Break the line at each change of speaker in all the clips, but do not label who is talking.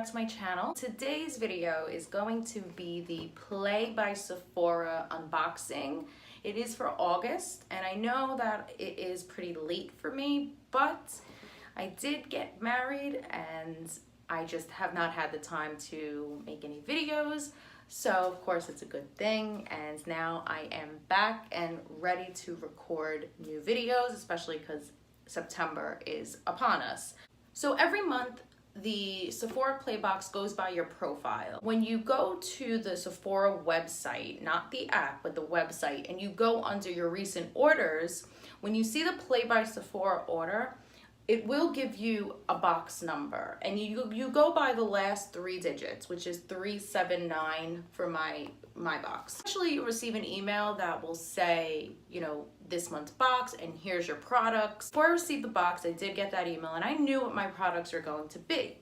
back to my channel. Today's video is going to be the Play by Sephora unboxing. It is for August, and I know that it is pretty late for me, but I did get married and I just have not had the time to make any videos. So of course it's a good thing, and now I am back and ready to record new videos, especially because September is upon us. So every month the Sephora Play Box goes by your profile. When you go to the Sephora website, not the app, but the website, and you go under your recent orders, when you see the Play by Sephora order, it will give you a box number, and you go by the last 3 digits, which is 379 for my box. Actually, you receive an email that will say, you know, this month's box and here's your products. Before I received the box, I did get that email and I knew what my products were going to be.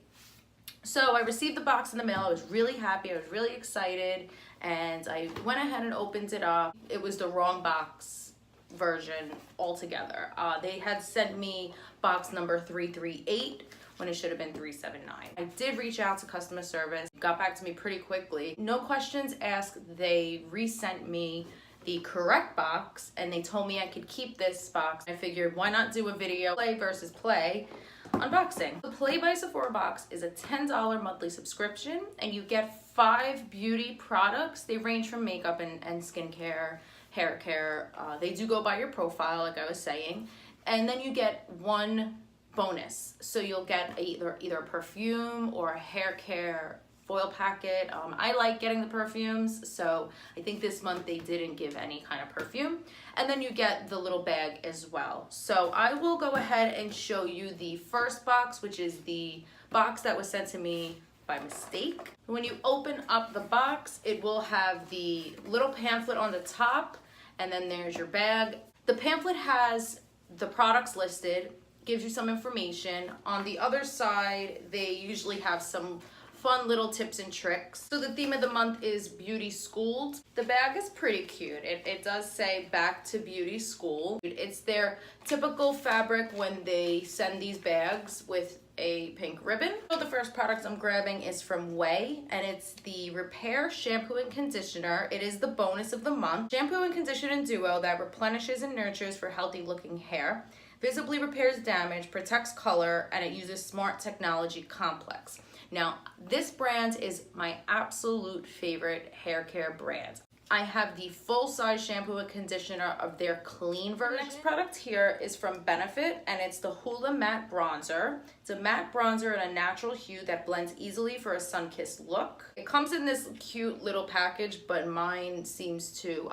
So I received the box in the mail. I was really happy, I was really excited, and I went ahead and opened it up. It was the wrong box version altogether. They had sent me box number 338 when it should have been 379. I did reach out to customer service, got back to me pretty quickly. No questions asked, they resent me the correct box and they told me I could keep this box. I figured, why not do a video, play versus play unboxing. The Play by Sephora box is a $10 monthly subscription, and you get 5 beauty products. They range from makeup and skincare, hair care. They do go by your profile, like I was saying. And then you get 1 bonus. So you'll get either a perfume or a hair care foil packet. I like getting the perfumes, so I think this month they didn't give any kind of perfume. And then you get the little bag as well. So I will go ahead and show you the first box, which is the box that was sent to me by mistake. When you open up the box, it will have the little pamphlet on the top, and then there's your bag. The pamphlet has the products listed, gives you some information. On the other side, they usually have some fun little tips and tricks. So the theme of the month is Beauty Schooled. The bag is pretty cute. It does say back to beauty school. It's their typical fabric when they send these bags with a pink ribbon. So the first product I'm grabbing is from Way, and it's the Repair Shampoo and Conditioner. It is the bonus of the month. Shampoo and conditioner duo that replenishes and nurtures for healthy looking hair, visibly repairs damage, protects color, and it uses smart technology complex. Now, this brand is my absolute favorite hair care brand. I have the full-size shampoo and conditioner of their clean version. The next product here is from Benefit, and it's the Hoola Matte Bronzer. It's a matte bronzer in a natural hue that blends easily for a sun-kissed look. It comes in this cute little package, but mine seems to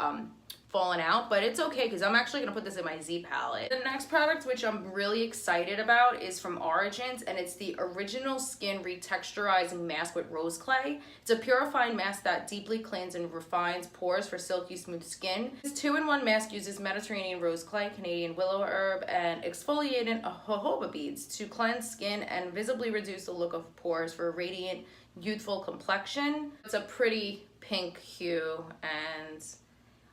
fallen out, but it's okay because I'm actually gonna put this in my Z palette. The next product, which I'm really excited about, is from Origins, and it's the Original Skin Retexturizing Mask with Rose Clay. It's a purifying mask that deeply cleans and refines pores for silky smooth skin. This 2-in-1 mask uses Mediterranean rose clay, Canadian willow herb, and exfoliating jojoba beads to cleanse skin and visibly reduce the look of pores for a radiant, youthful complexion. It's a pretty pink hue, and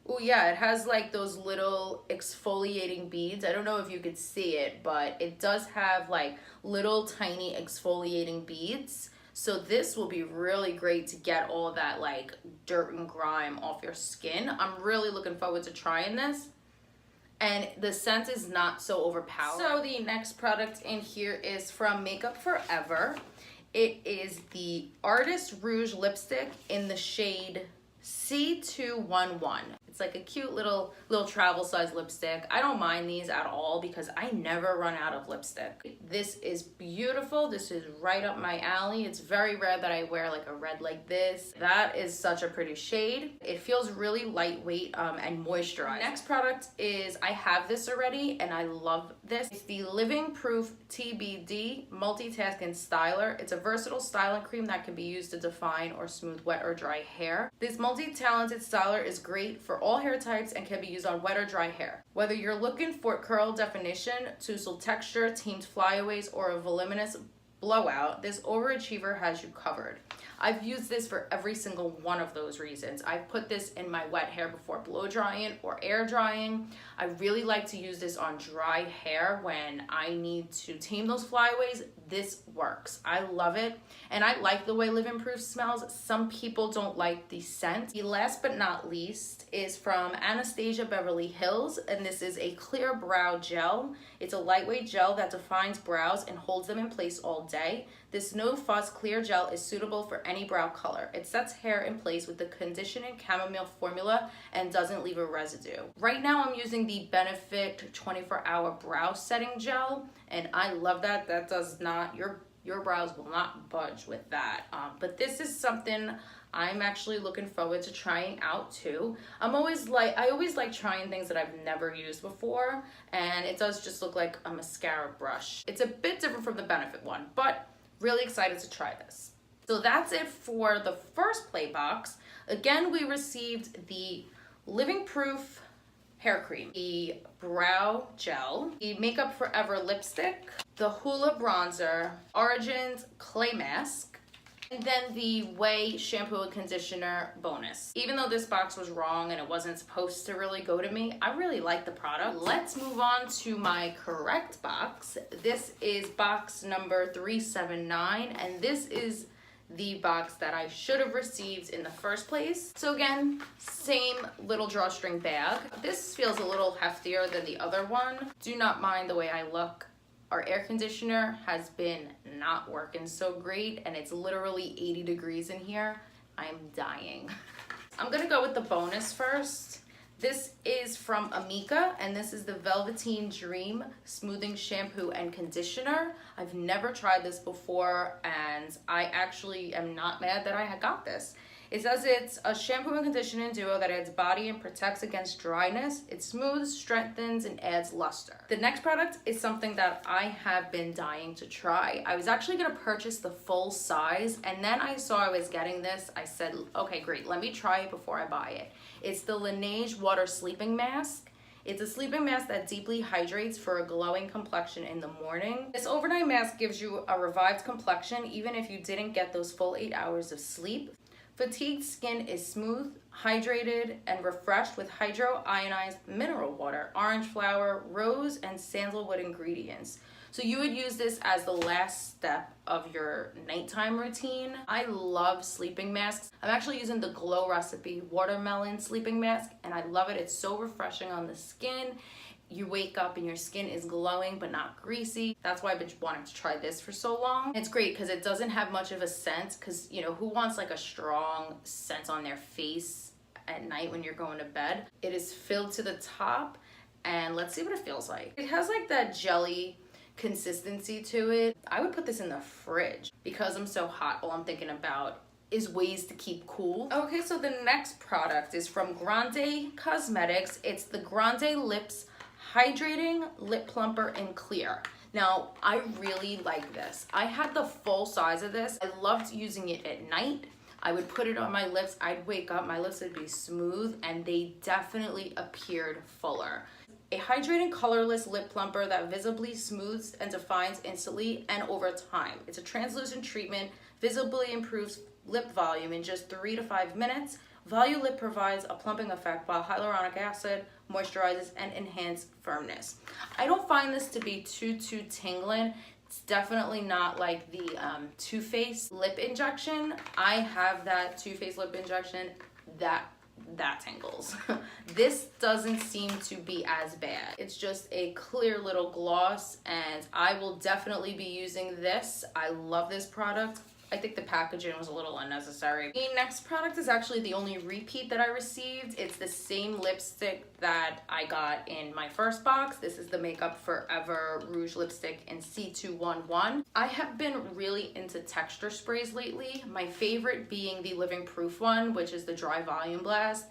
oh yeah, it has like those little exfoliating beads. I don't know if you could see it, but it does have like little tiny exfoliating beads. So this will be really great to get all of that like dirt and grime off your skin. I'm really looking forward to trying this. And the scent is not so overpowering. So the next product in here is from Makeup Forever. It is the Artist Rouge lipstick in the shade C211. It's like a cute little travel size lipstick. I don't mind these at all because I never run out of lipstick. This is beautiful. This is right up my alley. It's very rare that I wear like a red like this. That is such a pretty shade. It feels really lightweight and moisturized. Next product is, I have this already and I love this. It's the Living Proof TBD Multitasking Styler. It's a versatile styling cream that can be used to define or smooth wet or dry hair. This multi-talented styler is great for all hair types and can be used on wet or dry hair. Whether you're looking for curl definition, tousle texture, teamed flyaways, or a voluminous blowout, this overachiever has you covered. I've used this for every single one of those reasons. I've put this in my wet hair before blow drying or air drying. I really like to use this on dry hair when I need to tame those flyaways. This works. I love it. And I like the way Living Proof smells. Some people don't like the scent. The last but not least is from Anastasia Beverly Hills, and this is a clear brow gel. It's a lightweight gel that defines brows and holds them in place all day. This no fuss clear gel is suitable for any brow color. It sets hair in place with the conditioning chamomile formula and doesn't leave a residue. Right now I'm using the Benefit 24-hour brow setting gel, and I love that. That does not, your brows will not budge with that. But this is something I'm actually looking forward to trying out too. I always like trying things that I've never used before, and it does just look like a mascara brush. It's a bit different from the Benefit one, but really excited to try this. So that's it for the first play box. Again, we received the Living Proof hair cream, the brow gel, the Makeup Forever lipstick, the Hoola bronzer, Origins clay mask, and then the Way shampoo and conditioner bonus. Even though this box was wrong and it wasn't supposed to really go to me, I really like the product. Let's move on to my correct box. This is box number 379, and this is the box that I should have received in the first place. So again, same little drawstring bag. This feels a little heftier than the other one. Do not mind the way I look. Our air conditioner has been not working so great, and it's literally 80 degrees in here. I'm dying. I'm gonna go with the bonus first. This is from Amika, and this is the Velveteen Dream Smoothing Shampoo and Conditioner. I've never tried this before, and I actually am not mad that I had got this. It says it's a shampoo and conditioning duo that adds body and protects against dryness. It smooths, strengthens, and adds luster. The next product is something that I have been dying to try. I was actually gonna purchase the full size, and then I saw I was getting this. I said, okay, great, let me try it before I buy it. It's the Laneige Water Sleeping Mask. It's a sleeping mask that deeply hydrates for a glowing complexion in the morning. This overnight mask gives you a revived complexion even if you didn't get those full 8 hours of sleep. Fatigued skin is smooth, hydrated, and refreshed with hydro-ionized mineral water, orange flower, rose, and sandalwood ingredients. So you would use this as the last step of your nighttime routine. I love sleeping masks. I'm actually using the Glow Recipe Watermelon Sleeping Mask, and I love it. It's so refreshing on the skin. You wake up and your skin is glowing but not greasy. That's why I've been wanting to try this for so long. It's great because it doesn't have much of a scent, because you know, who wants like a strong scent on their face at night when you're going to bed? It is filled to the top, and let's see what it feels like. It has like that jelly consistency to it. I would put this in the fridge because I'm so hot. All I'm thinking about is ways to keep cool. Okay, so the next product is from Grande Cosmetics. It's the Grande Lips Hydrating Lip Plumper in Clear. Now, I really like this. I had the full size of this. I loved using it at night. I would put it on my lips. I'd wake up, my lips would be smooth, and they definitely appeared fuller. A hydrating colorless lip plumper that visibly smooths and defines instantly and over time. It's a translucent treatment, visibly improves lip volume in just 3 to 5 minutes. Volume Lip provides a plumping effect while hyaluronic acid moisturizes and enhances firmness. I don't find this to be too tingling. It's definitely not like the Too Faced lip injection. I have that Too Faced lip injection that tingles. This doesn't seem to be as bad. It's just a clear little gloss, and I will definitely be using this. I love this product. I think the packaging was a little unnecessary. The next product is actually the only repeat that I received. It's the same lipstick that I got in my first box. This is the Makeup Forever Rouge Lipstick in C211. I have been really into texture sprays lately, my favorite being the Living Proof one, which is the Dry Volume Blast.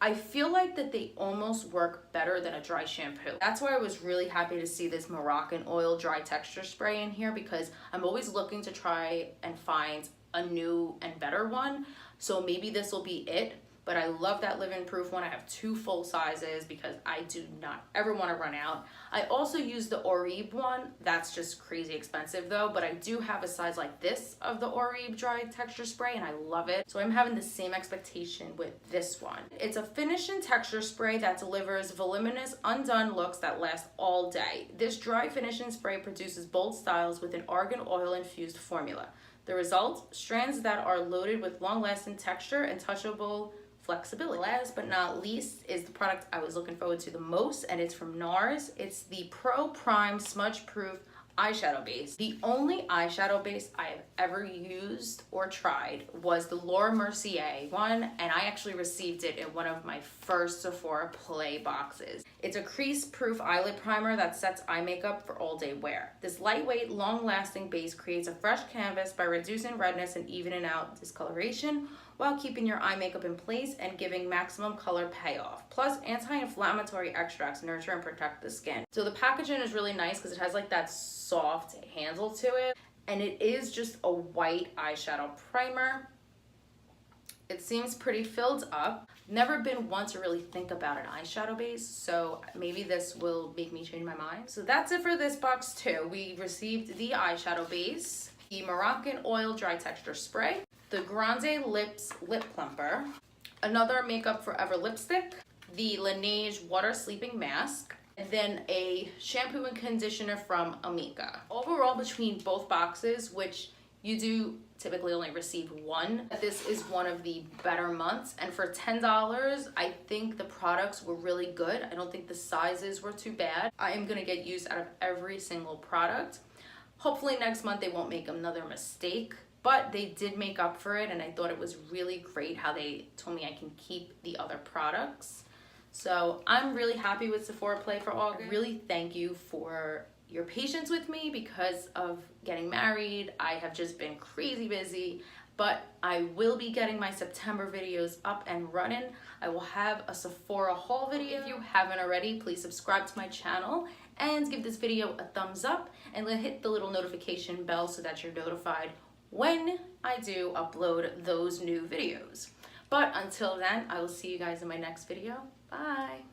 I feel like that they almost work better than a dry shampoo. That's why I was really happy to see this Moroccan Oil Dry Texture Spray in here, because I'm always looking to try and find a new and better one. So maybe this will be it. but I love that live-in proof one. I have 2 full sizes because I do not ever want to run out. I also use the Oribe one. That's just crazy expensive though, but I do have a size like this of the Oribe dry texture spray and I love it. So I'm having the same expectation with this one. It's a finish and texture spray that delivers voluminous undone looks that last all day. This dry finishing spray produces bold styles with an argan oil infused formula. The result, strands that are loaded with long-lasting texture and touchable flexibility. Last but not least is the product I was looking forward to the most, and it's from NARS. It's the Pro Prime Smudge Proof eyeshadow base. The only eyeshadow base I have ever used or tried was the Laura Mercier one, and I actually received it in one of my first Sephora Play boxes. It's a crease-proof eyelid primer that sets eye makeup for all-day wear. This lightweight, long-lasting base creates a fresh canvas by reducing redness and evening out discoloration while keeping your eye makeup in place and giving maximum color payoff. Plus, anti-inflammatory extracts nurture and protect the skin. So the packaging is really nice because it has like that soft handle to it, and it is just a white eyeshadow primer. It seems pretty filled up. Never been one to really think about an eyeshadow base, so maybe this will make me change my mind. So that's it for this box too. We received the eyeshadow base, the Moroccan Oil Dry Texture Spray, the Grande Lips Lip Plumper, another Makeup Forever lipstick, the Laneige Water Sleeping Mask, and then a shampoo and conditioner from Amika. Overall, between both boxes, which you do typically only receive one, this is one of the better months, and for $10, I think the products were really good. I don't think the sizes were too bad. I am gonna get use out of every single product. Hopefully next month they won't make another mistake, but they did make up for it, and I thought it was really great how they told me I can keep the other products. So I'm really happy with Sephora Play for August. Really thank you for your patience with me because of getting married. I have just been crazy busy, but I will be getting my September videos up and running. I will have a Sephora haul video. If you haven't already, please subscribe to my channel and give this video a thumbs up and hit the little notification bell so that you're notified when I do upload those new videos. But until then, I will see you guys in my next video. Bye.